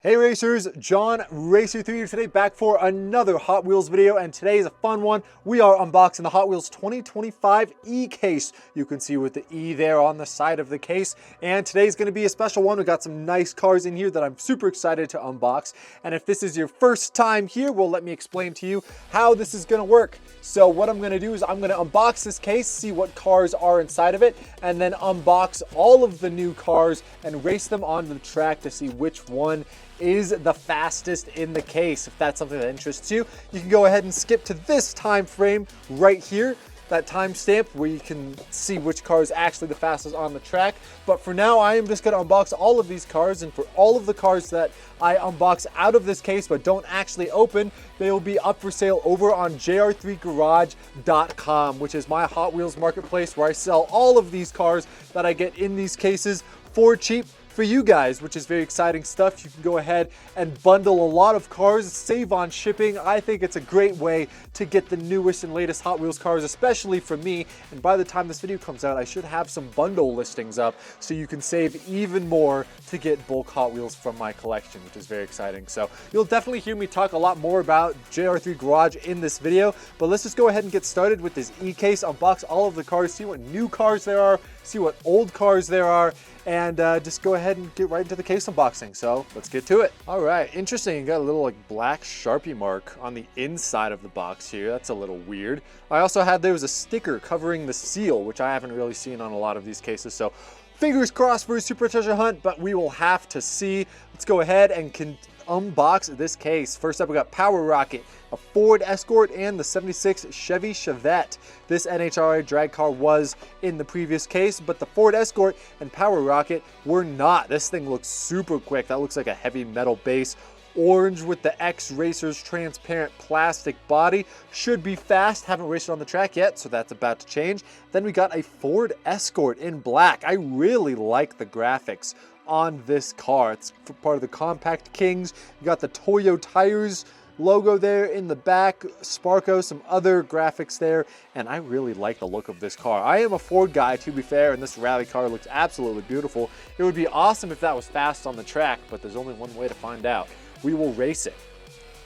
Hey racers, John Racer3 here today, back for another Hot Wheels video, and today is a fun one. We are unboxing the Hot Wheels 2025 E-Case. You can see with the E there on the side of the case, and today's going to be a special one. We got some nice cars in here that I'm super excited to unbox, and if this is your first time here, well, let me explain to you how this is going to work. So what I'm going to do is I'm going to unbox this case, see what cars are inside of it, and then unbox all of the new cars and race them onto the track to see which one is the fastest in the case. If that's something that interests you, you can go ahead and skip to this time frame right here, that timestamp where you can see which car is actually the fastest on the track. But for now, I am just going to unbox all of these cars, and for all of the cars that I unbox out of this case but don't actually open, they will be up for sale over on jr3garage.com, which is my Hot Wheels marketplace where I sell all of these cars that I get in these cases for cheap for you guys, which is very exciting stuff. You can go ahead and bundle a lot of cars, save on shipping. I think it's a great way to get the newest and latest Hot Wheels cars, especially for me. And by the time this video comes out, I should have some bundle listings up so you can save even more to get bulk Hot Wheels from my collection, which is very exciting. So you'll definitely hear me talk a lot more about JR3 Garage in this video, but let's just go ahead and get started with this E-Case, unbox all of the cars, see what new cars there are, see what old cars there are, and just go ahead and get right into the case unboxing. So let's get to it. All right, interesting. You got a little like black Sharpie mark on the inside of the box here. That's a little weird. I also had, there was a sticker covering the seal, which I haven't really seen on a lot of these cases. So fingers crossed for a super treasure hunt, but we will have to see. Let's go ahead and unbox this case. First up, we got Power Rocket, a Ford Escort, and the 76 Chevy Chevette. This NHRA drag car was in the previous case, but the Ford Escort and Power Rocket were not. This thing looks super quick. That looks like a heavy metal base. Orange with the X Racers transparent plastic body. Should be fast. Haven't raced it on the track yet, so that's about to change. Then we got a Ford Escort in black. I really like the graphics on this car. It's part of the Compact Kings. You got the Toyo Tires logo there in the back, Sparko, some other graphics there, and I really like the look of this car. I am a Ford guy, to be fair, and this rally car looks absolutely beautiful. It would be awesome if that was fast on the track, but there's only one way to find out. We will race it.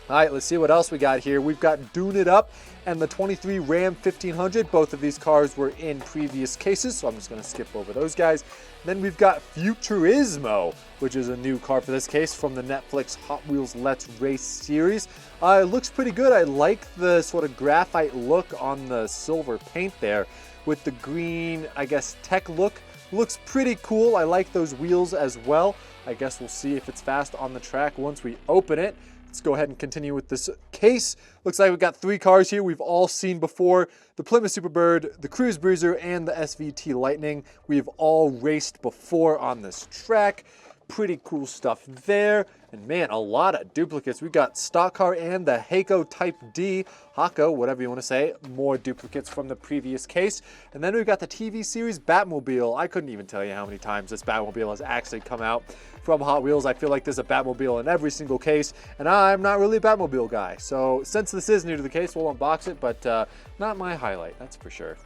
All right, let's see what else we got here. We've got Dune It Up and the 23 Ram 1500. Both of these cars were in previous cases, so I'm just going to skip over those guys. Then we've got Futurismo, which is a new car for this case from the Netflix Hot Wheels Let's Race series. It looks pretty good. I like the sort of graphite look on the silver paint there with the green, I guess, tech look. Looks pretty cool. I like those wheels as well. I guess we'll see if it's fast on the track once we open it. Let's go ahead and continue with this case. Looks like we've got three cars here we've all seen before. The Plymouth Superbird, the Cruise Bruiser, and the SVT Lightning. We've all raced before on this track. Pretty cool stuff there. And man, a lot of duplicates. We got Stock Car and the Heiko Type D, Hako, whatever you want to say. More duplicates from the previous case. And then we've got the TV series Batmobile. I couldn't even tell you how many times this Batmobile has actually come out from Hot Wheels. I feel like there's a Batmobile in every single case, and I'm not really a Batmobile guy. So since this is new to the case, we'll unbox it, but not my highlight, that's for sure.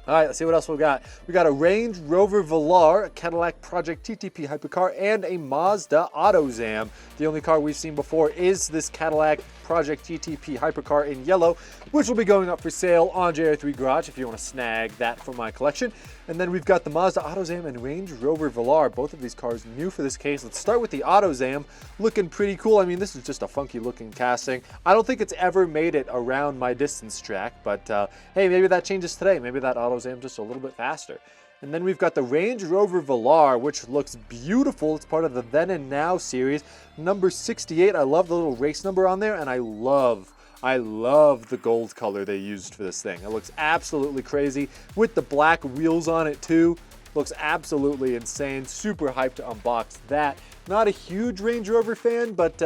All right, let's see what else we got. We got a Range Rover Velar, a Cadillac Project TTP hypercar, and a Mazda AutoZam. The only car we've seen before is this Cadillac Project GTP hypercar in yellow, which will be going up for sale on JR3 Garage if you want to snag that from my collection. And then we've got the Mazda AutoZam and Range Rover Velar, both of these cars new for this case. Let's start with the AutoZam, looking pretty cool. I mean, this is just a funky looking casting. I don't think it's ever made it around my distance track, but hey, maybe that changes today. Maybe that AutoZam just a little bit faster. And then we've got the Range Rover Velar, which looks beautiful. It's part of the Then and Now series, number 68. I love the little race number on there, and I love the gold color they used for this thing. It looks absolutely crazy with the black wheels on it too. Looks absolutely insane. Super hyped to unbox that. Not a huge Range Rover fan, but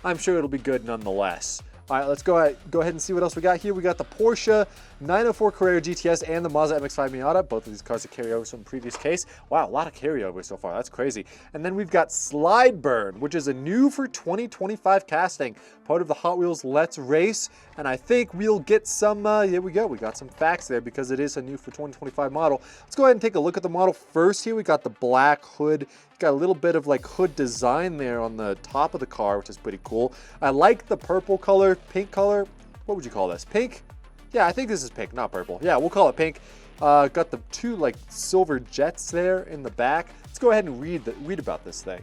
I'm sure it'll be good nonetheless. All right, let's go ahead and see what else we got here. We got the Porsche 904 Carrera GTS and the Mazda MX-5 Miata. Both of these cars are carryovers from the previous case. Wow, a lot of carryovers so far. That's crazy. And then we've got Slide Burn, which is a new for 2025 casting, part of the Hot Wheels Let's Race. And I think we'll get some, here we go. We got some facts there because it is a new for 2025 model. Let's go ahead and take a look at the model first here. We got the black hood. Got a little bit of like hood design there on the top of the car, which is pretty cool. I like the purple color, pink color. What would you call this? Pink? Yeah, I think this is pink, not purple. Yeah, we'll call it pink. Got the two like silver jets there in the back. Let's go ahead and read about this thing.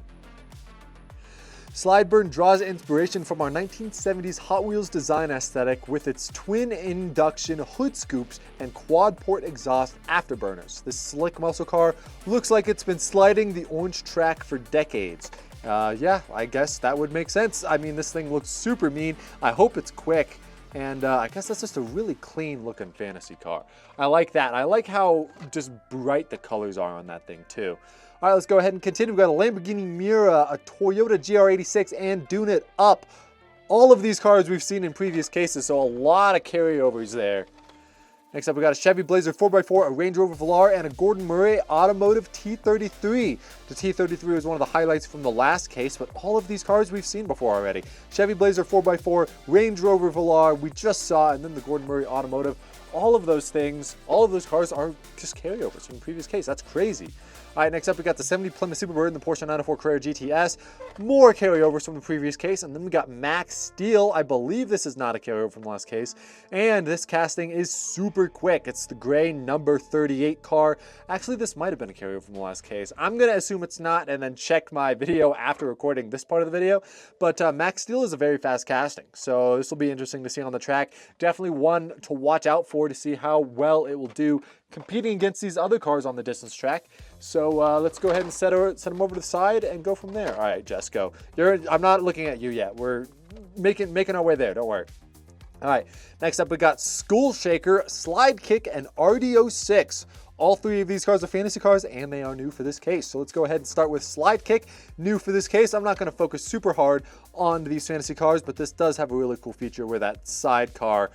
Slide Burn draws inspiration from our 1970s Hot Wheels design aesthetic with its twin induction hood scoops and quad port exhaust afterburners. This slick muscle car looks like it's been sliding the orange track for decades. Yeah, I guess that would make sense. I mean, this thing looks super mean. I hope it's quick. And I guess that's just a really clean looking fantasy car. I like that. I like how just bright the colors are on that thing too. All right, let's go ahead and continue. We've got a Lamborghini Miura, a Toyota GR86, and Dune It Up. All of these cars we've seen in previous cases, so a lot of carryovers there. Next up, we got a Chevy Blazer 4x4, a Range Rover Velar, and a Gordon Murray Automotive T33. The T33 was one of the highlights from the last case, but all of these cars we've seen before already. Chevy Blazer 4x4, Range Rover Velar, we just saw, and then the Gordon Murray Automotive. All of those things, all of those cars are just carryovers from the previous case. That's crazy. All right, next up we got the 70 Plymouth Superbird and the Porsche 904 Carrera GTS. More carryovers from the previous case. And then we got Max Steel. I believe this is not a carryover from the last case. And this casting is super quick. It's the gray number 38 car. Actually, this might have been a carryover from the last case. I'm going to assume it's not and then check my video after recording this part of the video. But Max Steel is a very fast casting. So this will be interesting to see on the track. Definitely one to watch out for to see how well it will do competing against these other cars on the distance track. So let's go ahead and set them over to the side and go from there. All right, Jesko. I'm not looking at you yet. We're making our way there. Don't worry. All right, next up we got School Shaker, Slide Kick, and RD06. All three of these cars are fantasy cars, and they are new for this case. So let's go ahead and start with Slide Kick, new for this case. I'm not going to focus super hard on these fantasy cars, but this does have a really cool feature where that sidecar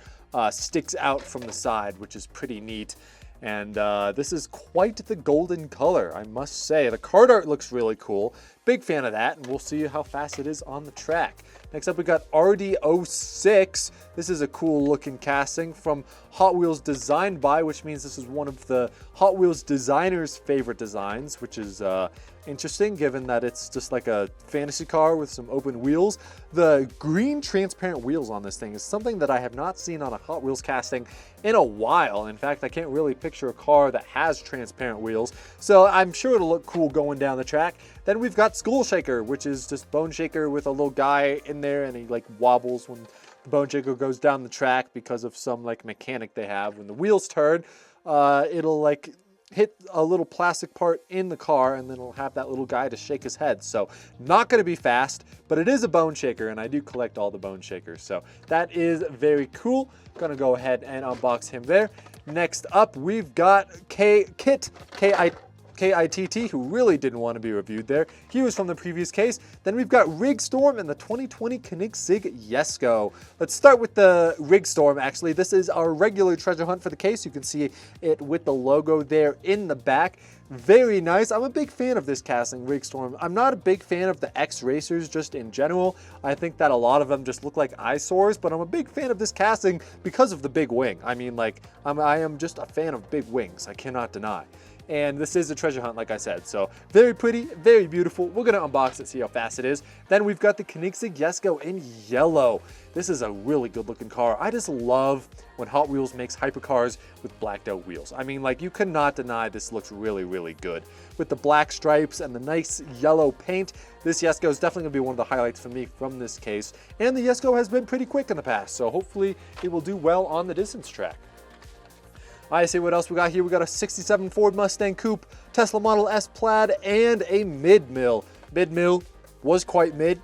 sticks out from the side, which is pretty neat. And this is quite the golden color, I must say. The card art looks really cool. Big fan of that, and we'll see how fast it is on the track. Next up, we got RD06. This is a cool looking casting from Hot Wheels Designed By, which means this is one of the Hot Wheels designers' favorite designs, which is interesting given that it's just like a fantasy car with some open wheels. The green transparent wheels on this thing is something that I have not seen on a Hot Wheels casting in a while. In fact, I can't really picture a car that has transparent wheels, so I'm sure it'll look cool going down the track. Then we've got School Shaker, which is just Bone Shaker with a little guy in there, and he like wobbles when the Bone Shaker goes down the track because of some like mechanic they have. When the wheels turn, it'll like hit a little plastic part in the car, and then it'll have that little guy to shake his head. So not going to be fast, but it is a Bone Shaker, and I do collect all the Bone Shakers. So that is very cool. Going to go ahead and unbox him there. Next up, we've got Kitt, K-I-T-T, who really didn't want to be reviewed there. He was from the previous case. Then we've got Rigstorm and the 2020 Koenigsegg Jesko. Let's start with the Rigstorm, actually. This is our regular treasure hunt for the case. You can see it with the logo there in the back. Very nice. I'm a big fan of this casting, Rigstorm. I'm not a big fan of the X-Racers just in general. I think that a lot of them just look like eyesores, but I'm a big fan of this casting because of the big wing. I mean, like, I am just a fan of big wings. I cannot deny. And this is a treasure hunt, like I said. So very pretty, very beautiful. We're gonna unbox it, see how fast it is. Then we've got the Koenigsegg Jesko in yellow. This is a really good looking car. I just love when Hot Wheels makes hypercars with blacked out wheels. I mean, like, you cannot deny this looks really, really good. With the black stripes and the nice yellow paint, this Jesko is definitely gonna be one of the highlights for me from this case. And the Jesko has been pretty quick in the past, so hopefully it will do well on the distance track. I see what else we got here. We got a 67 Ford Mustang Coupe, Tesla Model S Plaid, and a mid-mill. Mid-mill was quite mid.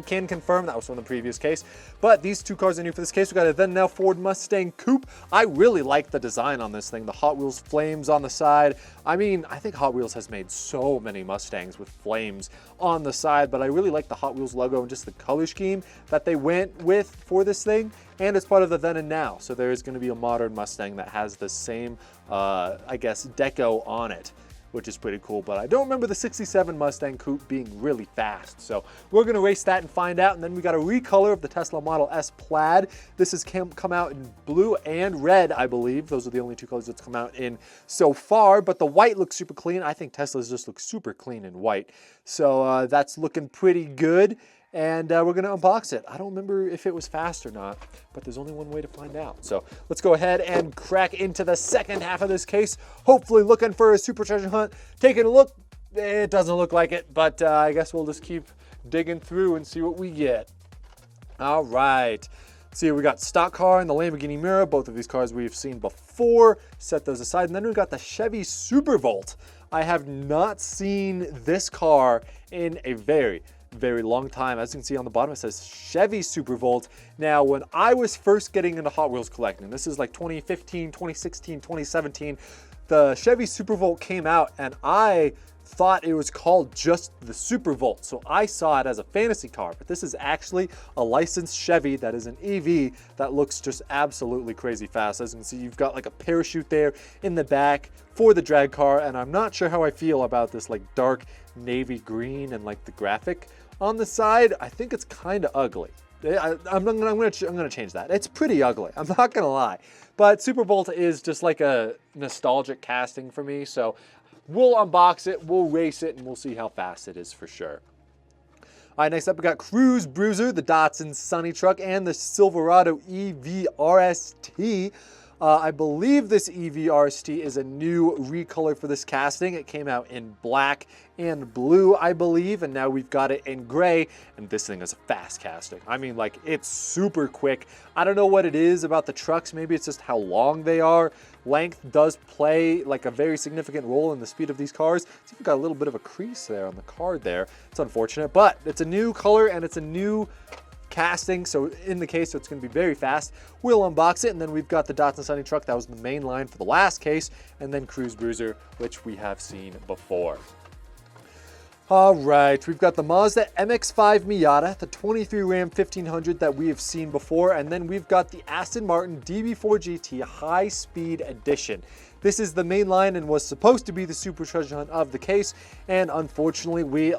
can confirm that was from the previous case. But these two cars are new for this case. We got a then now Ford Mustang Coupe. I really like the design on this thing. The Hot Wheels flames on the side. I mean, I think Hot Wheels has made so many Mustangs with flames on the side, but I really like the Hot Wheels logo and just the color scheme that they went with for this thing. And it's part of the then and now. So there is going to be a modern Mustang that has the same, I guess, deco on it, which is pretty cool. But I don't remember the 67 Mustang Coupe being really fast. So we're going to race that and find out. And then we got a recolor of the Tesla Model S Plaid. This has come out in blue and red, I believe. Those are the only two colors that's come out in so far. But the white looks super clean. I think Teslas just look super clean in white. So that's looking pretty good. And we're going to unbox it. I don't remember if it was fast or not, but there's only one way to find out. So let's go ahead and crack into the second half of this case, hopefully looking for a super treasure hunt. Taking a look, it doesn't look like it, but I guess we'll just keep digging through and see what we get. All right. See, we got stock car and the Lamborghini Miura. Both of these cars we've seen before. Set those aside. And then we've got the Chevy Supervolt. I have not seen this car in a very long time. As you can see on the bottom, it says Chevy Supervolt. Now, when I was first getting into Hot Wheels collecting, this is like 2015, 2016, 2017, the Chevy Supervolt came out and I thought it was called just the Supervolt. So I saw it as a fantasy car, but this is actually a licensed Chevy that is an EV that looks just absolutely crazy fast. As you can see, you've got like a parachute there in the back for the drag car, and I'm not sure how I feel about this like dark navy green and like the graphic on the side. I think it's kind of ugly. I'm gonna change that. It's pretty ugly, I'm not gonna lie. But Supervolt is just like a nostalgic casting for me, so we'll unbox it, we'll race it, and we'll see how fast it is for sure. All right, next up we got Cruise Bruiser, the Datsun Sunny Truck, and the Silverado EV RST. I believe this EV RST is a new recolor for this casting. It came out in black and blue, I believe, and now we've got it in gray, and this thing is a fast casting. I mean, like, it's super quick. I don't know what it is about the trucks. Maybe it's just how long they are. Length does play like a very significant role in the speed of these cars. It's even got a little bit of a crease there on the card there. It's unfortunate, but it's a new color and it's a new casting, so in the case, so it's going to be very fast. We'll unbox it, and then we've got the Datsun Sunny Truck. That was the main line for the last case, and then Cruise Bruiser, which we have seen before. All right, we've got the Mazda MX-5 Miata, the 23 Ram 1500 that we have seen before, and then we've got the Aston Martin DB4 GT High Speed Edition. This is the main line and was supposed to be the super treasure hunt of the case, and unfortunately, we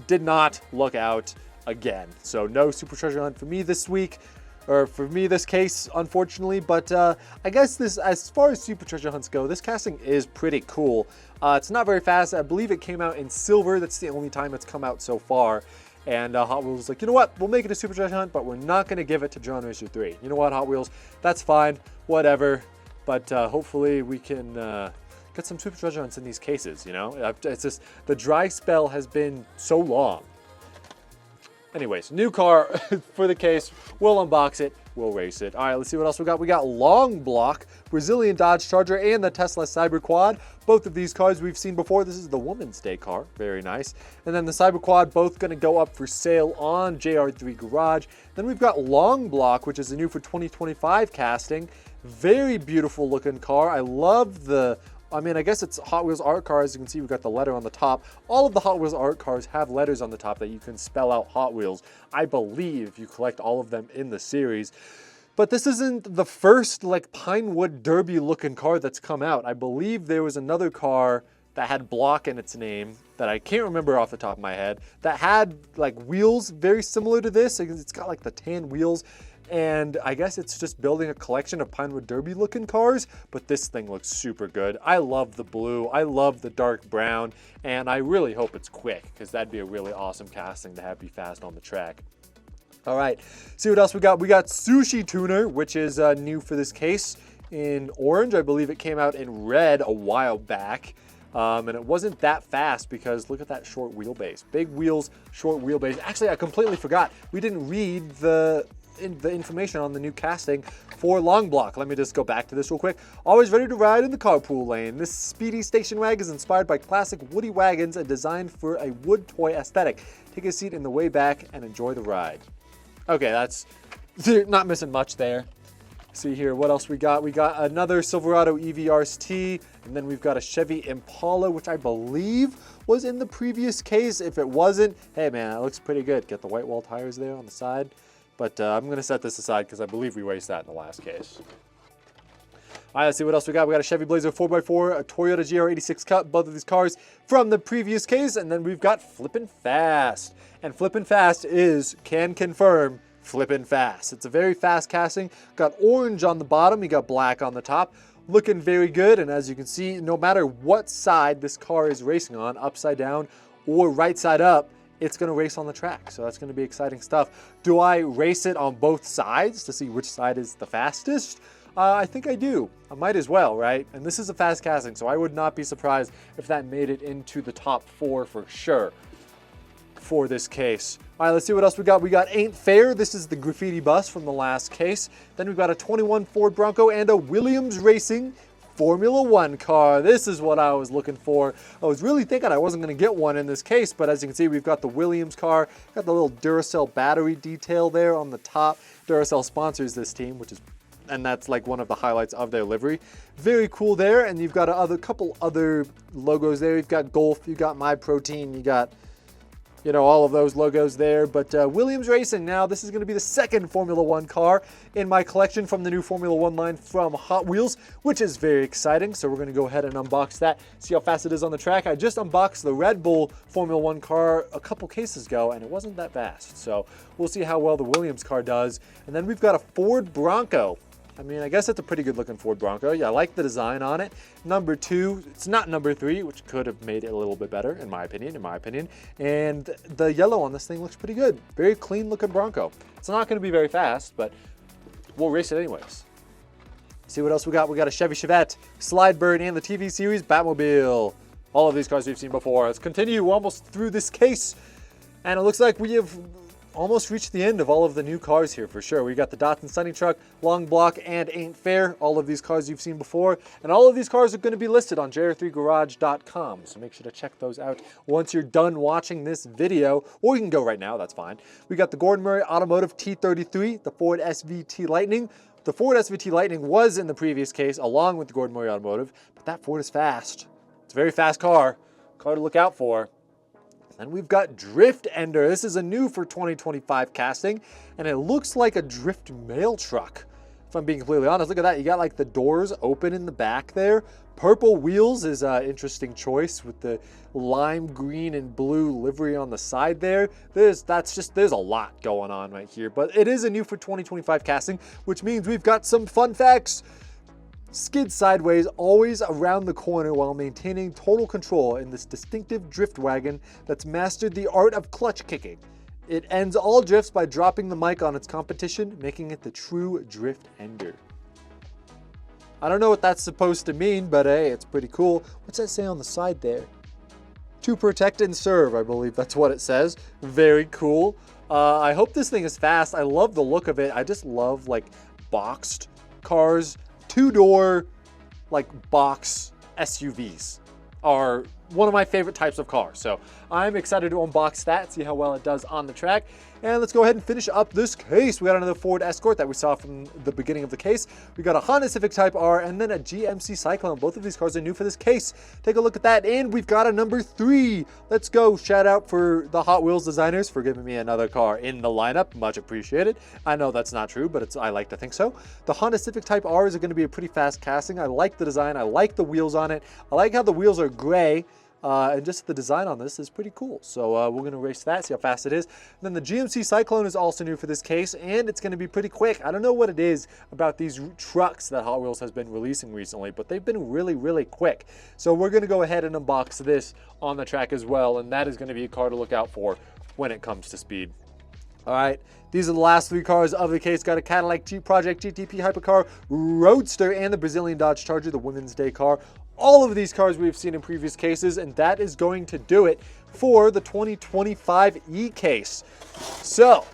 did not look out again. So no super treasure hunt for me this week, or for me this case, unfortunately. But I guess this, as far as super treasure hunts go, this casting is pretty cool. It's not very fast. I believe it came out in silver. That's the only time it's come out so far. And Hot Wheels was like, you know what? We'll make it a super treasure hunt, but we're not going to give it to John Racer 3. You know what, Hot Wheels? That's fine. Whatever. But hopefully we can get some super treasure hunts in these cases, you know? It's just, the dry spell has been so long. Anyways, new car for the case. We'll unbox it. We'll race it. All right, let's see what else we got. We got Long Block, Brazilian Dodge Charger, and the Tesla Cyber Quad. Both of these cars we've seen before. This is the Woman's Day car. Very nice. And then the Cyber Quad, both going to go up for sale on JR3 Garage. Then we've got Long Block, which is a new for 2025 casting. Very beautiful looking car. I love the... I mean, I guess it's Hot Wheels art car. As you can see, we've got the letter on the top. All of the Hot Wheels art cars have letters on the top that you can spell out Hot Wheels. I believe you collect all of them in the series. But this isn't the first like Pinewood Derby looking car that's come out. I believe there was another car that had Block in its name that I can't remember off the top of my head that had like wheels very similar to this. It's got like the tan wheels. And I guess it's just building a collection of Pinewood Derby looking cars, but this thing looks super good. I love the blue, I love the dark brown, and I really hope it's quick, because that'd be a really awesome casting to have be fast on the track. All right, see what else we got. We got Sushi Tuner, which is new for this case in orange. I believe it came out in red a while back. And it wasn't that fast because look at that short wheelbase. Big wheels, short wheelbase. Actually, I completely forgot. We didn't read the information on the new casting for Long Block. Let me just go back to this real quick. Always ready to ride in the carpool lane. This speedy station wagon is inspired by classic woody wagons and designed for a wood toy aesthetic. take a seat in the way back, and enjoy the ride. Okay, that's not missing much there. See here, what else we got? We got another Silverado EV-RST, and then we've got a Chevy Impala, which I believe was in the previous case. If it wasn't, hey man, it looks pretty good. Get the white wall tires there on the side. But I'm going to set this aside because I believe we raced that in the last case. All right, let's see what else we got. We got a Chevy Blazer 4x4, a Toyota GR86 Cup, both of these cars from the previous case. And then we've got Flippin' Fast. And Flippin' Fast can confirm, Flippin' Fast. It's a very fast casting. Got orange on the bottom, you got black on the top. Looking very good, and as you can see, no matter what side this car is racing on, upside down or right side up, it's going to race on the track. So that's going to be exciting stuff. Do I race it on both sides to see which side is the fastest? I think I do. I might as well, right? And this is a fast casting, so I would not be surprised if that made it into the top 4 for sure for this case. All right, let's see what else we got. We got Ain't Fair. This is the graffiti bus from the last case. Then we've got a 21 Ford Bronco and a Williams Racing Formula One car. This is what I was looking for. I was really thinking I wasn't going to get one in this case, but as you can see, we've got the Williams car, got the little Duracell battery detail there on the top. Duracell sponsors this team, and that's like one of the highlights of their livery. Very cool there, and you've got a couple other logos there. You've got Golf, you got My Protein, you got, you know, all of those logos there. But Williams Racing, now this is going to be the second Formula One car in my collection from the new Formula One line from Hot Wheels, which is very exciting. So we're going to go ahead and unbox that, see how fast it is on the track. I just unboxed the Red Bull Formula One car a couple cases ago, and it wasn't that fast. So we'll see how well the Williams car does. And then we've got a Ford Bronco. I mean, I guess it's a pretty good looking Ford Bronco. Yeah, I like the design on it. Number 2, it's not number 3, which could have made it a little bit better, in my opinion. And the yellow on this thing looks pretty good. Very clean looking Bronco. It's not going to be very fast, but we'll race it anyways. See what else we got. We got a Chevy Chevette, Slidebird, and the TV series Batmobile. All of these cars we've seen before. Let's continue almost through this case. And it looks like we have almost reached the end of all of the new cars here for sure. We got the Datsun Sunny Truck, Long Block, and Ain't Fair. All of these cars you've seen before. And all of these cars are going to be listed on jr3garage.com. So make sure to check those out once you're done watching this video. Or you can go right now, that's fine. We got the Gordon Murray Automotive T33, the Ford SVT Lightning. The Ford SVT Lightning was in the previous case along with the Gordon Murray Automotive. But that Ford is fast. It's a very fast car. Car to look out for. And we've got Drift Ender. This is a new for 2025 casting, and it looks like a drift mail truck. If I'm being completely honest, look at that. You got like the doors open in the back there. Purple wheels is an interesting choice with the lime green and blue livery on the side there. There's a lot going on right here, but it is a new for 2025 casting, which means we've got some fun facts. Skid sideways, always around the corner while maintaining total control in this distinctive drift wagon that's mastered the art of clutch kicking. It ends all drifts by dropping the mic on its competition, making it the true drift ender. I don't know what that's supposed to mean, but hey, it's pretty cool. What's that say on the side there? To protect and serve, I believe that's what it says. Very cool. I hope this thing is fast. I love the look of it. I just love like boxed cars. Two-door, like box SUVs are one of my favorite types of cars. So I'm excited to unbox that, see how well it does on the track. And let's go ahead and finish up this case. We got another Ford Escort that we saw from the beginning of the case. We got a Honda Civic Type R and then a GMC Cyclone. Both of these cars are new for this case. Take a look at that. And we've got a number 3. Let's go. Shout out for the Hot Wheels designers for giving me another car in the lineup. Much appreciated. I know that's not true, but I like to think so. The Honda Civic Type R is going to be a pretty fast casting. I like the design. I like the wheels on it. I like how the wheels are gray. And just the design on this is pretty cool. So we're going to race that, see how fast it is. And then the GMC Cyclone is also new for this case, and it's going to be pretty quick. I don't know what it is about these trucks that Hot Wheels has been releasing recently, but they've been really, really quick. So we're going to go ahead and unbox this on the track as well, and that is going to be a car to look out for when it comes to speed. All right, these are the last 3 cars of the case. Got a Cadillac Jeep Project GTP Hypercar Roadster and the Brazilian Dodge Charger, the Women's Day car. All of these cars we've seen in previous cases, and that is going to do it for the 2025 E-Case. So,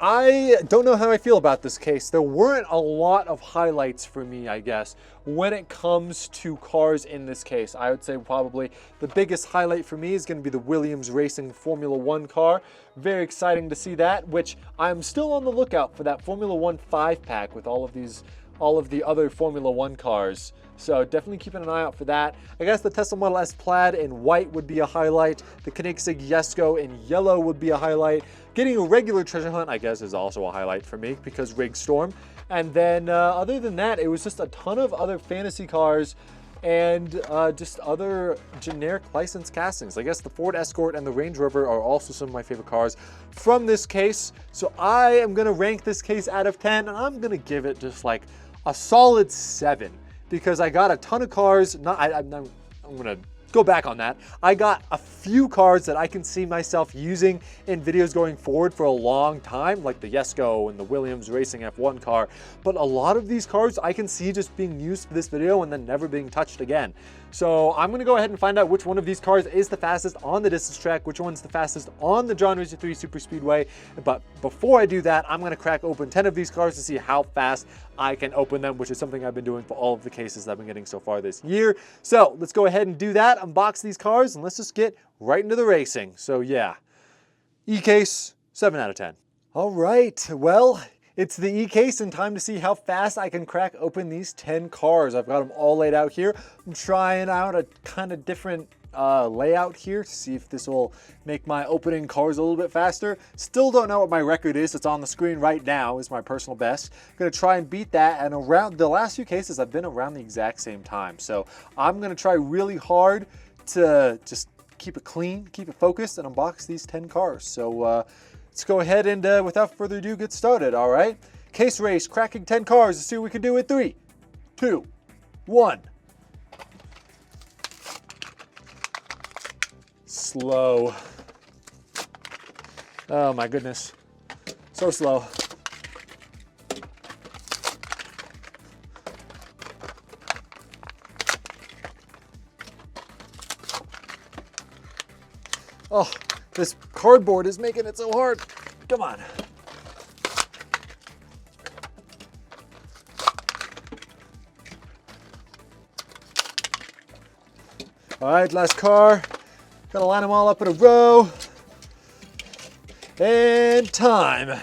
I don't know how I feel about this case. There weren't a lot of highlights for me, I guess, when it comes to cars in this case. I would say probably the biggest highlight for me is going to be the Williams Racing Formula One car. Very exciting to see that, which I'm still on the lookout for that Formula One 5-pack with all of the other Formula One cars. So definitely keeping an eye out for that. I guess the Tesla Model S Plaid in white would be a highlight. The Koenigsegg Jesko in yellow would be a highlight. Getting a regular treasure hunt, I guess, is also a highlight for me because Rig Storm. And then other than that, it was just a ton of other fantasy cars and just other generic licensed castings. I guess the Ford Escort and the Range Rover are also some of my favorite cars from this case. So I am gonna rank this case out of 10, and I'm gonna give it just like a solid 7 because I got a ton of cars. I'm gonna go back on that. I got a few cars that I can see myself using in videos going forward for a long time, like the Jesko and the Williams Racing F1 car. But a lot of these cars I can see just being used for this video and then never being touched again. So I'm gonna go ahead and find out which one of these cars is the fastest on the distance track, which one's the fastest on the John Racer 3 Super Speedway. But before I do that, I'm gonna crack open 10 of these cars to see how fast I can open them, which is something I've been doing for all of the cases I've been getting so far this year. So let's go ahead and do that, unbox these cars, and let's just get right into the racing. So yeah, E-case, 7 out of 10. All right, well, it's the E-case and time to see how fast I can crack open these 10 cars. I've got them all laid out here. I'm trying out a kind of different layout here to see if this will make my opening cars a little bit faster. Still don't know what my record is. It's on the screen right now. Is my personal best. I'm gonna try and beat that, and around the last few cases I've been around the exact same time. So I'm gonna try really hard to just keep it clean, keep it focused, and unbox these 10 cars. So let's go ahead and without further ado get started. All right, case race, cracking 10 cars. Let's see what we can do in 3, 2, 1. Slow. Oh my goodness. So slow. Oh, this cardboard is making it so hard. Come on. All right, last car. Gotta line them all up in a row. And time.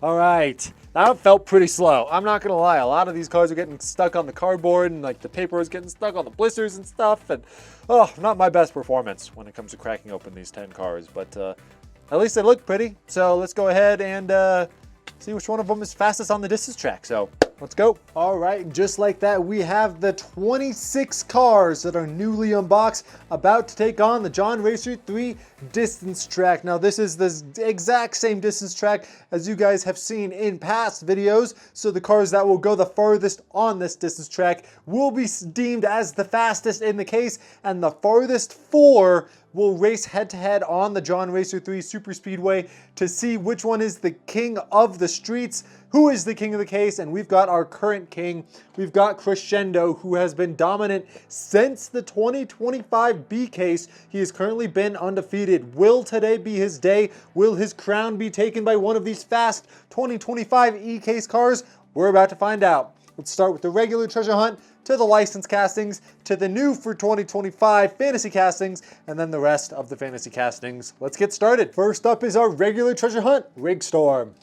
All right, that felt pretty slow. I'm not gonna lie, a lot of these cars are getting stuck on the cardboard and like the paper is getting stuck on the blisters and stuff. And oh, not my best performance when it comes to cracking open these 10 cars, but at least they look pretty. So let's go ahead and see which one of them is fastest on the distance track. So let's go. All right, just like that, we have the 26 cars that are newly unboxed, about to take on the John Racer 3 distance track. Now, this is the exact same distance track as you guys have seen in past videos. So the cars that will go the furthest on this distance track will be deemed as the fastest in the case, and the farthest 4 will race head-to-head on the John Racer 3 Super Speedway to see which one is the king of the streets, who is the king of the case. And we've got our current king. We've got Crescendo, who has been dominant since the 2025 B case. He has currently been undefeated. Will today be his day? Will his crown be taken by one of these fast 2025 E case cars? We're about to find out. Let's start with the regular treasure hunt, to the license castings, to the new for 2025 fantasy castings, and then the rest of the fantasy castings. Let's get started. First up is our regular treasure hunt, Rig Storm.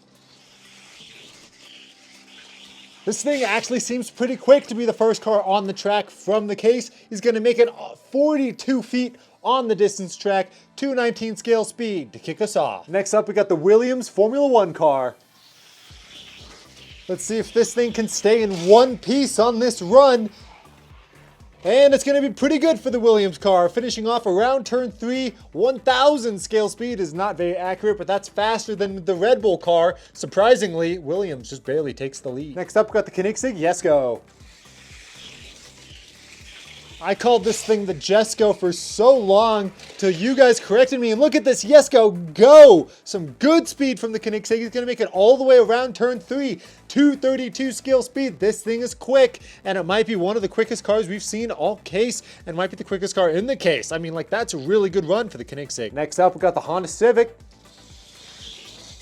This thing actually seems pretty quick to be the first car on the track from the case. He's going to make it 42 feet on the distance track, 219 scale speed to kick us off. Next up, we got the Williams Formula One car. Let's see if this thing can stay in one piece on this run. And it's going to be pretty good for the Williams car, finishing off around turn 3. 1,000 scale speed is not very accurate, but that's faster than the Red Bull car. Surprisingly, Williams just barely takes the lead. Next up, we've got the Koenigsegg Jesko. I called this thing the Jesko for so long till you guys corrected me. And look at this Jesko go! Some good speed from the Koenigsegg. He's going to make it all the way around turn 3. 232 scale speed. This thing is quick, and it might be one of the quickest cars we've seen all case, and might be the quickest car in the case. I mean, like, that's a really good run for the Koenigsegg. Next up, we got the Honda Civic.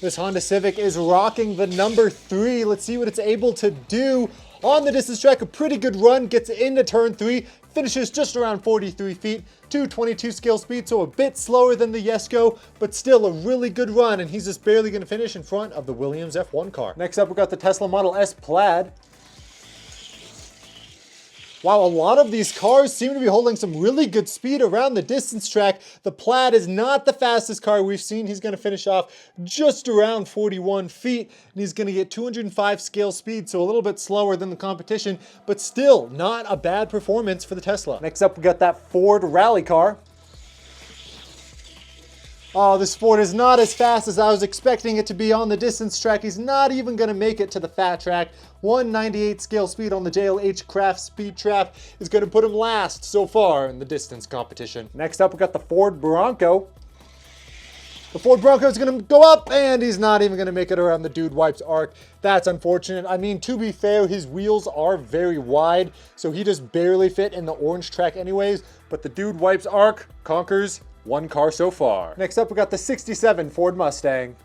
This Honda Civic is rocking the number 3. Let's see what it's able to do on the distance track. A pretty good run, gets into turn 3, finishes just around 43 feet, 222 scale speed, so a bit slower than the Jesko, but still a really good run, and he's just barely going to finish in front of the Williams F1 car. Next up, we got the Tesla Model S Plaid. Wow, a lot of these cars seem to be holding some really good speed around the distance track. The Plaid is not the fastest car we've seen. He's going to finish off just around 41 feet, and he's going to get 205 scale speed, so a little bit slower than the competition, but still not a bad performance for the Tesla. Next up, we got that Ford rally car. Oh, this Ford is not as fast as I was expecting it to be on the distance track. He's not even going to make it to the fat track. 198 scale speed on the JLH Craft Speed Trap is going to put him last so far in the distance competition. Next up, we got the Ford Bronco. The Ford Bronco is going to go up, and he's not even going to make it around the Dude Wipes arc. That's unfortunate. I mean, to be fair, his wheels are very wide, so he just barely fit in the orange track anyways, but the Dude Wipes arc conquers one car so far. Next up, we got the 67 Ford Mustang.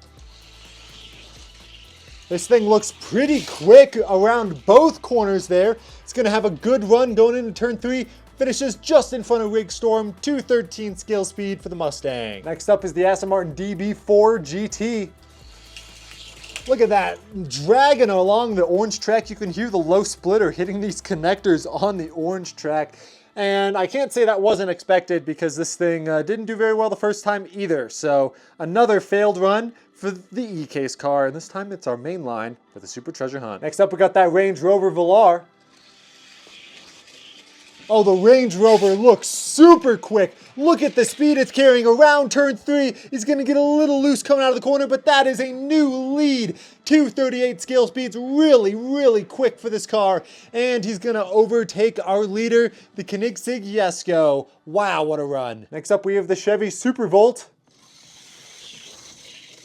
This thing looks pretty quick around both corners there. It's going to have a good run going into turn 3. Finishes just in front of Rig Storm, 213 scale speed for the Mustang. Next up is the Aston Martin DB4 GT. Look at that, dragging along the orange track. You can hear the low splitter hitting these connectors on the orange track. And I can't say that wasn't expected because this thing didn't do very well the first time either. So another failed run for the E-Case car, and this time it's our main line for the Super Treasure Hunt. Next up, we got that Range Rover Velar. Oh, the Range Rover looks super quick. Look at the speed it's carrying around turn 3. He's going to get a little loose coming out of the corner, but that is a new lead. 238 scale speeds, really, really quick for this car. And he's going to overtake our leader, the Koenigsegg Jesko. Wow, what a run. Next up, we have the Chevy Supervolt.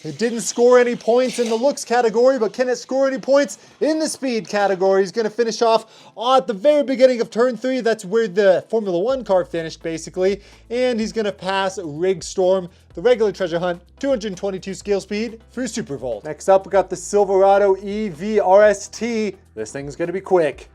It didn't score any points in the looks category, but can it score any points in the speed category? He's going to finish off at the very beginning of turn 3. That's where the Formula 1 car finished, basically. And he's going to pass Rig Storm, the regular treasure hunt, 222 scale speed for Supervolt. Next up, we got the Silverado EV RST. This thing's going to be quick.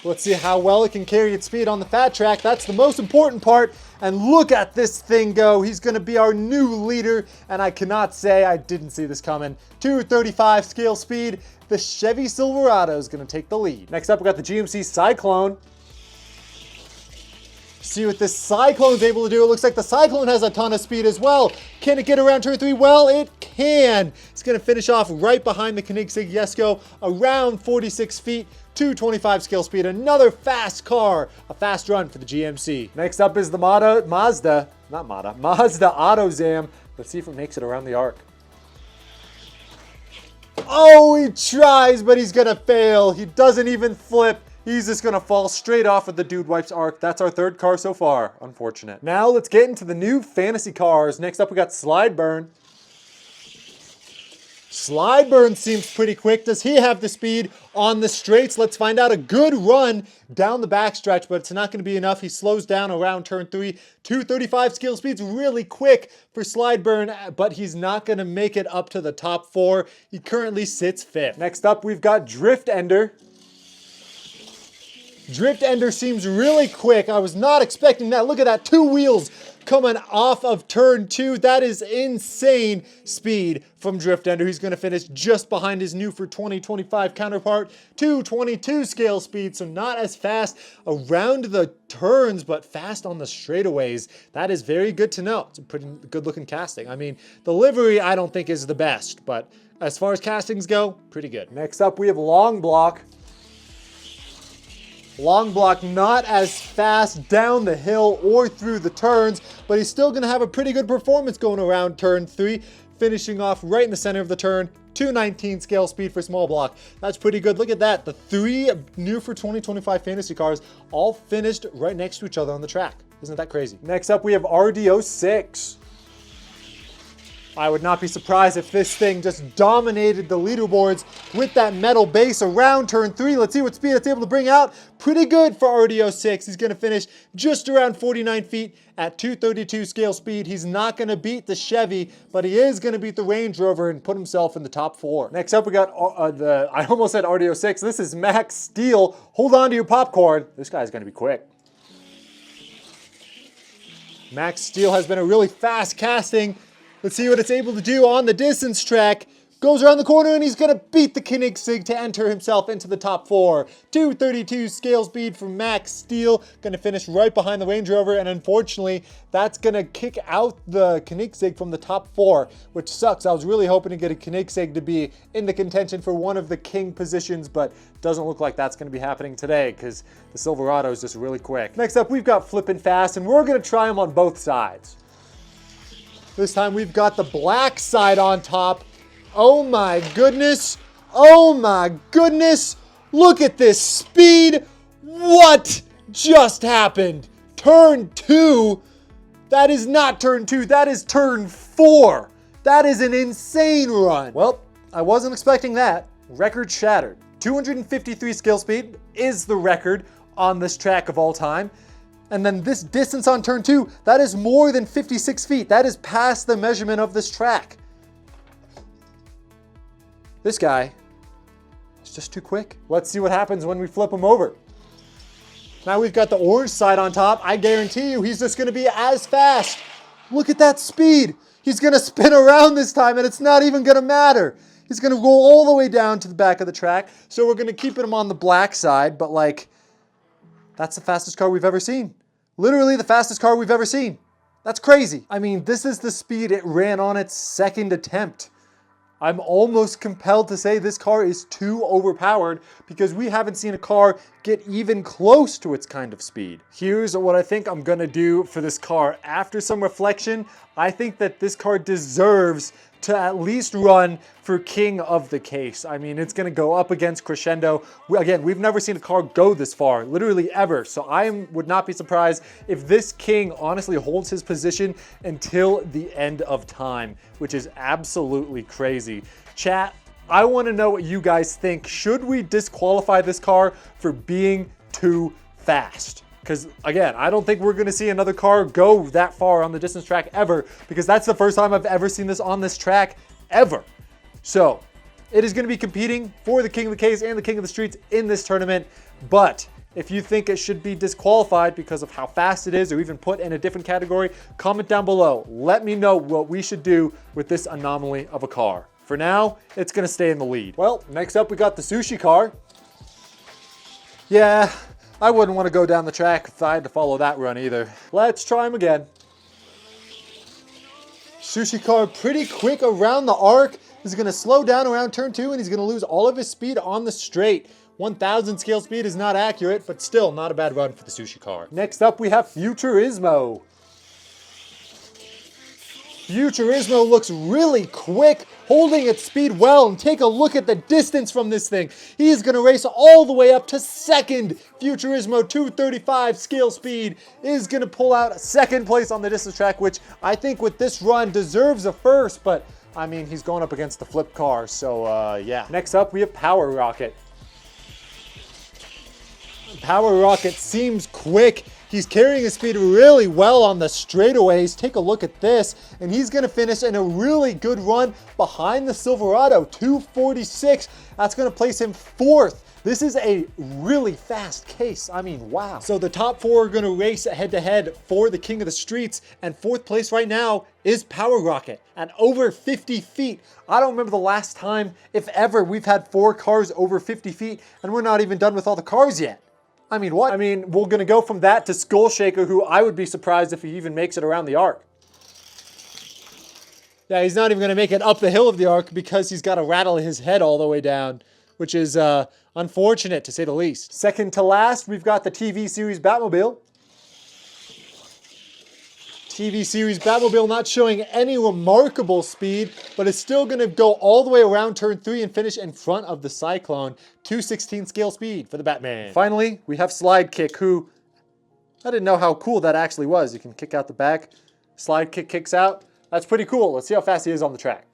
Let's see how well it can carry its speed on the fat track. That's the most important part. And look at this thing go. He's going to be our new leader. And I cannot say I didn't see this coming. 235 scale speed. The Chevy Silverado is going to take the lead. Next up, we got the GMC Cyclone. See what this Cyclone is able to do. It looks like the Cyclone has a ton of speed as well. Can it get around turn 3? Well, it can. It's going to finish off right behind the Koenigsegg Jesko, around 46 feet, 225 scale speed. Another fast car, a fast run for the GMC. Next up is the Mazda AutoZam. Let's see if it makes it around the arc. Oh, he tries, but he's going to fail. He doesn't even flip. He's just going to fall straight off of the Dude Wipes arc. That's our third car so far. Unfortunate. Now let's get into the new fantasy cars. Next up, we got Slideburn. Slideburn seems pretty quick. Does he have the speed on the straights? Let's find out. A good run down the backstretch, but it's not going to be enough. He slows down around turn 3. 235 scale speed's really quick for Slideburn, but he's not going to make it up to the top 4. He currently sits 5th. Next up, we've got Drift Ender. Drift Ender seems really quick. I was not expecting that. Look at that, 2 wheels coming off of turn 2. That is insane speed from Drift Ender. He's going to finish just behind his new for 2025 counterpart, 222 scale speed, so not as fast around the turns, but fast on the straightaways. That is very good to know. It's a pretty good looking casting. I mean, the livery I don't think is the best, but as far as castings go, pretty good. Next up, we have Long Block. Long Block not as fast down the hill or through the turns, but he's still going to have a pretty good performance going around turn 3, finishing off right in the center of the turn. 219 scale speed for Small Block. That's pretty good. Look at that. The 3 new for 2025 fantasy cars all finished right next to each other on the track. Isn't that crazy? Next up, we have RD06. I would not be surprised if this thing just dominated the leaderboards with that metal base around turn 3. Let's see what speed it's able to bring out. Pretty good for RDO6. He's going to finish just around 49 feet at 232 scale speed. He's not going to beat the Chevy, but he is going to beat the Range Rover and put himself in the top 4. Next up, we got I almost said RDO6. This is Max Steel. Hold on to your popcorn. This guy's going to be quick. Max Steel has been a really fast casting. Let's see what it's able to do on the distance track. Goes around the corner and he's going to beat the Koenigsegg to enter himself into the top 4. 232 scale speed from Max Steel. Going to finish right behind the Range Rover, and unfortunately that's going to kick out the Koenigsegg from the top 4, which sucks. I was really hoping to get a Koenigsegg to be in the contention for one of the king positions, but doesn't look like that's going to be happening today because the Silverado is just really quick. Next up, we've got Flippin' Fast, and we're going to try them on both sides. This time we've got the black side on top. Oh my goodness. Oh my goodness. Look at this speed. What just happened? Turn 2. That is not turn 2. That is turn 4. That is an insane run. Well, I wasn't expecting that. Record shattered. 253 skill speed is the record on this track of all time. And then this distance on turn 2, that is more than 56 feet. That is past the measurement of this track. This guy is just too quick. Let's see what happens when we flip him over. Now we've got the orange side on top. I guarantee you he's just going to be as fast. Look at that speed. He's going to spin around this time and it's not even going to matter. He's going to roll all the way down to the back of the track. So we're going to keep him on the black side, but like, that's the fastest car we've ever seen. Literally the fastest car we've ever seen. That's crazy. I mean, this is the speed it ran on its second attempt. I'm almost compelled to say this car is too overpowered because we haven't seen a car get even close to its kind of speed. Here's what I think I'm gonna do for this car. After some reflection, I think that this car deserves to at least run for king of the case. I mean, it's gonna go up against Crescendo. Again, we've never seen a car go this far, literally ever. So I would not be surprised if this king honestly holds his position until the end of time, which is absolutely crazy. Chat, I wanna know what you guys think. Should we disqualify this car for being too fast? Because again, I don't think we're going to see another car go that far on the distance track ever, because that's the first time I've ever seen this on this track ever. So it is going to be competing for the king of the case and the king of the streets in this tournament. But if you think it should be disqualified because of how fast it is, or even put in a different category, comment down below. Let me know what we should do with this anomaly of a car. For now, it's going to stay in the lead. Well, next up we got the sushi car. Yeah, I wouldn't want to go down the track if I had to follow that run either. Let's try him again. Sushi car pretty quick around the arc. He's going to slow down around turn 2 and he's going to lose all of his speed on the straight. 1000 scale speed is not accurate, but still not a bad run for the sushi car. Next up we have Futurismo. Futurismo looks really quick, holding its speed well, and take a look at the distance from this thing. He is going to race all the way up to second. Futurismo 235 scale speed is going to pull out second place on the distance track, which I think with this run deserves a first, but I mean, he's going up against the flip car, so yeah. Next up, we have Power Rocket. Power Rocket seems quick. He's carrying his speed really well on the straightaways. Take a look at this. And he's going to finish in a really good run behind the Silverado, 246. That's going to place him 4th. This is a really fast case. I mean, wow. So the top 4 are going to race head-to-head for the king of the streets. And 4th place right now is Power Rocket at over 50 feet. I don't remember the last time, if ever, we've had 4 cars over 50 feet. And we're not even done with all the cars yet. I mean, what? I mean, we're going to go from that to Skull Shaker, who I would be surprised if he even makes it around the arc. Yeah, he's not even going to make it up the hill of the arc because he's got to rattle his head all the way down, which is unfortunate to say the least. Second to last, we've got the TV series Batmobile. TV series Batmobile not showing any remarkable speed, but it's still going to go all the way around turn 3 and finish in front of the Cyclone. 216 scale speed for the Batman. Finally, we have Slide Kick, who I didn't know how cool that actually was. You can kick out the back, Slide Kick kicks out. That's pretty cool. Let's see how fast he is on the track.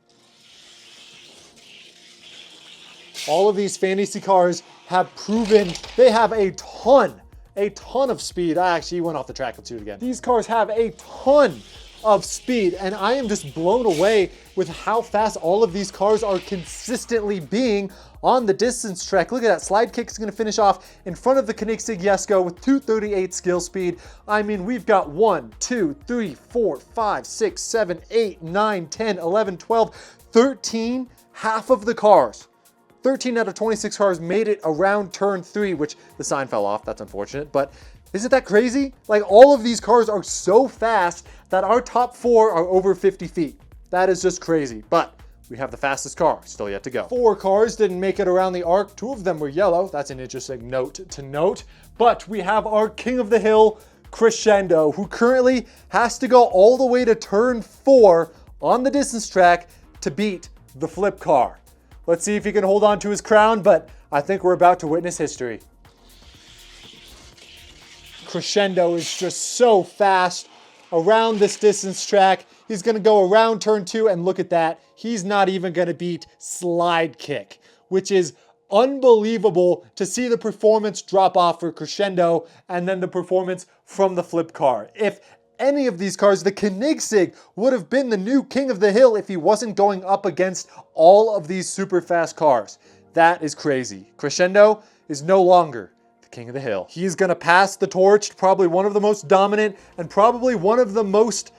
All of these fantasy cars have proven they have a ton of speed. Actually, he went off the track. Let's do it again. These cars have a ton of speed, and I am just blown away with how fast all of these cars are consistently being on the distance track. Look at that. Slide Kick is going to finish off in front of the Koenigsegg Jesko with 238 skill speed. I mean, we've got 1, 2, 3, 4, 5, 6, 7, 8, 9, 10, 11, 12, 13, half of the cars. 13 out of 26 cars made it around turn 3, which the sign fell off. That's unfortunate, but isn't that crazy? Like, all of these cars are so fast that our top 4 are over 50 feet. That is just crazy, but we have the fastest car still yet to go. 4 cars didn't make it around the arc. 2 of them were yellow. That's an interesting note to note, but we have our king of the hill, Crescendo, who currently has to go all the way to turn 4 on the distance track to beat the flip car. Let's see if he can hold on to his crown, but I think we're about to witness history. Crescendo is just so fast around this distance track. He's going to go around turn 2, and look at that. He's not even going to beat Slide Kick, which is unbelievable to see the performance drop off for Crescendo and then the performance from the flip car. If any of these cars, the Koenigsegg would have been the new king of the hill if he wasn't going up against all of these super fast cars. That is crazy. Crescendo is no longer the king of the hill. He's going to pass the torch to probably one of the most dominant and probably one of the most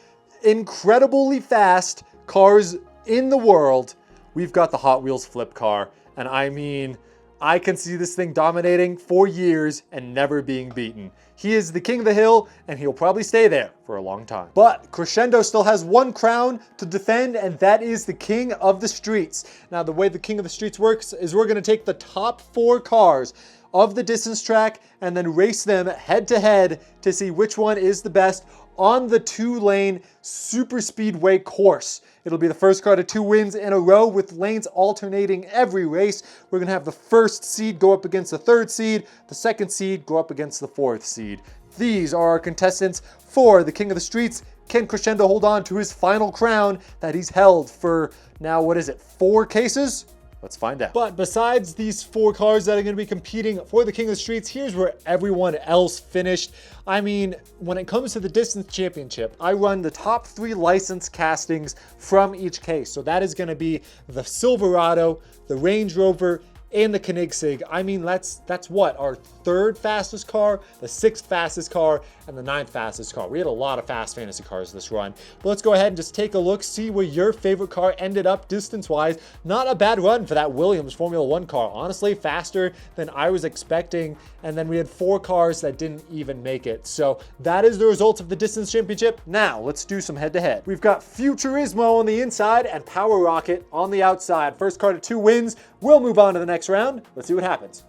incredibly fast cars in the world. We've got the Hot Wheels flip car, and I mean, I can see this thing dominating for years and never being beaten. He is the king of the hill, and he'll probably stay there for a long time. But Crescendo still has one crown to defend, and that is the king of the streets. Now, the way the king of the streets works is we're going to take the top 4 cars of the distance track and then race them head to head to see which one is the best on the 2-lane super speedway course. It'll be the first car to 2 wins in a row with lanes alternating every race. We're going to have the first seed go up against the 3rd seed, the 2nd seed go up against the 4th seed. These are our contestants for the King of the Streets. Can Crescendo hold on to his final crown that he's held for now, 4 cases? Let's find out. But besides these 4 cars that are going to be competing for the King of the Streets, here's where everyone else finished. I mean, when it comes to the distance championship, I run the top 3 license castings from each case. So that is going to be the Silverado, the Range Rover, and the Koenigsegg. I mean, that's what? Our 3rd fastest car, the 6th fastest car, and the 9th fastest car. We had a lot of fast fantasy cars this run. But let's go ahead and just take a look, see where your favorite car ended up distance-wise. Not a bad run for that Williams Formula 1 car. Honestly, faster than I was expecting. And then we had 4 cars that didn't even make it. So that is the results of the distance championship. Now, let's do some head-to-head. We've got Futurismo on the inside and Power Rocket on the outside. First car to 2 wins. We'll move on to the next round. Let's see what happens.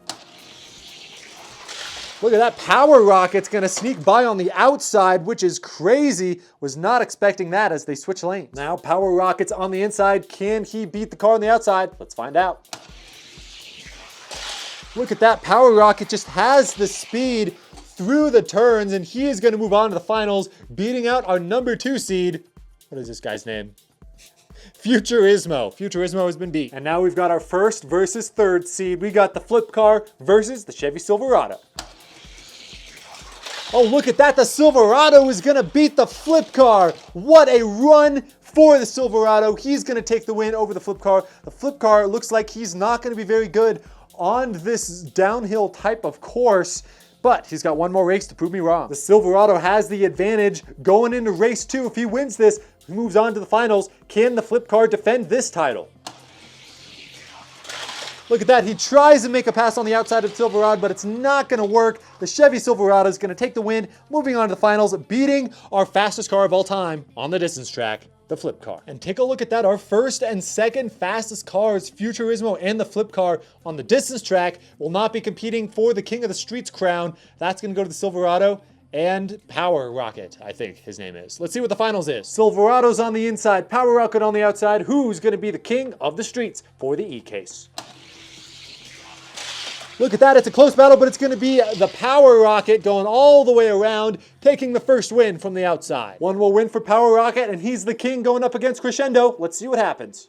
Look at that. Power Rocket's going to sneak by on the outside, which is crazy. Was not expecting that as they switch lanes. Now Power Rocket's on the inside. Can he beat the car on the outside? Let's find out. Look at that. Power Rocket just has the speed through the turns, and he is going to move on to the finals, beating out our number 2 seed. What is this guy's name? Futurismo. Futurismo has been beat. And now we've got our 1st versus 3rd seed. We got the flip car versus the Chevy Silverado. Oh, look at that. The Silverado is going to beat the flip car. What a run for the Silverado. He's going to take the win over the flip car. The flip car looks like he's not going to be very good on this downhill type of course, but he's got one more race to prove me wrong. The Silverado has the advantage going into race 2. If he wins this, he moves on to the finals. Can the flip car defend this title? Look at that. He tries to make a pass on the outside of Silverado, but it's not going to work. The Chevy Silverado is going to take the win, moving on to the finals, beating our fastest car of all time on the distance track, the flip car. And take a look at that. Our 1st and 2nd fastest cars, Futurismo and the flip car on the distance track, will not be competing for the King of the Streets crown. That's going to go to the Silverado and Power Rocket, I think his name is. Let's see what the finals is. Silverado's on the inside, Power Rocket on the outside. Who's going to be the King of the Streets for the E-Case? Look at that, it's a close battle, but it's going to be the Power Rocket going all the way around, taking the first win from the outside. One will win for Power Rocket, and he's the king going up against Crescendo. Let's see what happens.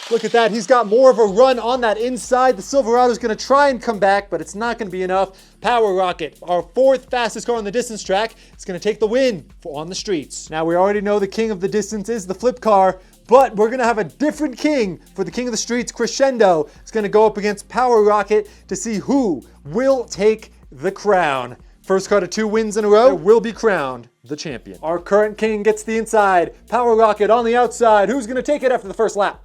Look at that, he's got more of a run on that inside. The Silverado's going to try and come back, but it's not going to be enough. Power Rocket, our fourth fastest car on the distance track, is going to take the win on the streets. Now, we already know the king of the distance is the flip car, but we're going to have a different king for the king of the streets. Crescendo is going to go up against Power Rocket to see who will take the crown. First car to 2 wins in a row will be crowned the champion. Our current king gets the inside. Power Rocket on the outside. Who's going to take it after the first lap?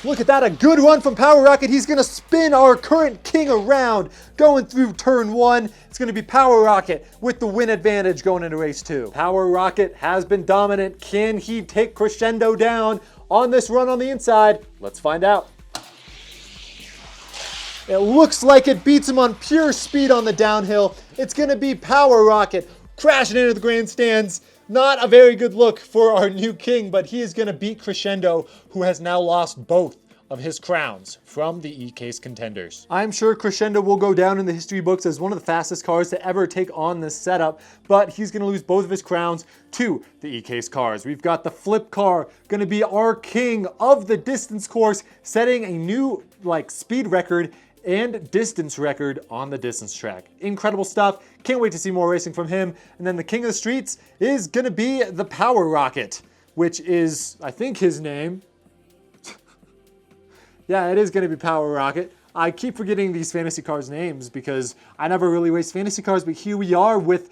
Look at that, a good run from Power Rocket. He's going to spin our current king around, going through turn 1. It's going to be Power Rocket with the win advantage going into race 2. Power Rocket has been dominant. Can he take Crescendo down on this run on the inside? Let's find out. It looks like it beats him on pure speed on the downhill. It's going to be Power Rocket crashing into the grandstands. Not a very good look for our new king, but he is going to beat Crescendo, who has now lost both of his crowns from the E-Case contenders. I'm sure Crescendo will go down in the history books as one of the fastest cars to ever take on this setup, but he's going to lose both of his crowns to the E-Case cars. We've got the flip car, going to be our king of the distance course, setting a new speed record and distance record on the distance track. Incredible stuff. Can't wait to see more racing from him. And then the king of the streets is going to be the Power Rocket, which is, I think, his name. Yeah, it is going to be Power Rocket. I keep forgetting these fantasy cars' names because I never really race fantasy cars, but here we are with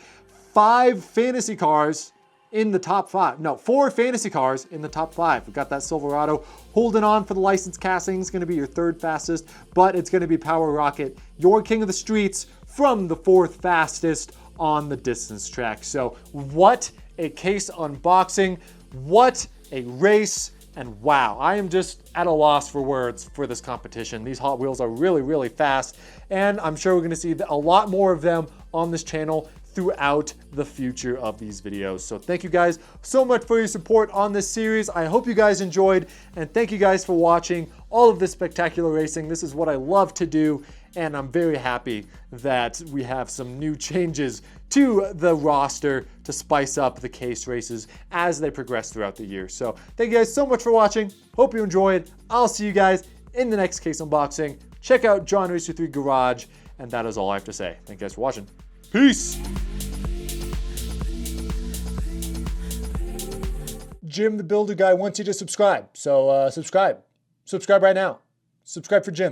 5 fantasy cars in the top 5. No, 4 fantasy cars in the top 5. We've got that Silverado holding on for the license casting. It's going to be your 3rd fastest, but it's going to be Power Rocket, your king of the streets, from the 4th fastest on the distance track. So what a case unboxing, what a race, and wow, I am just at a loss for words for this competition. These Hot Wheels are really, really fast, and I'm sure we're going to see a lot more of them on this channel throughout the future of these videos. So thank you guys so much for your support on this series. I hope you guys enjoyed, and thank you guys for watching all of this spectacular racing. This is what I love to do, and I'm very happy that we have some new changes to the roster to spice up the case races as they progress throughout the year. So thank you guys so much for watching. Hope you enjoyed. I'll see you guys in the next case unboxing. Check out John Racer 3 Garage, and that is all I have to say. Thank you guys for watching. Peace. Jim the Builder Guy wants you to subscribe. So subscribe right now. Subscribe for Jim.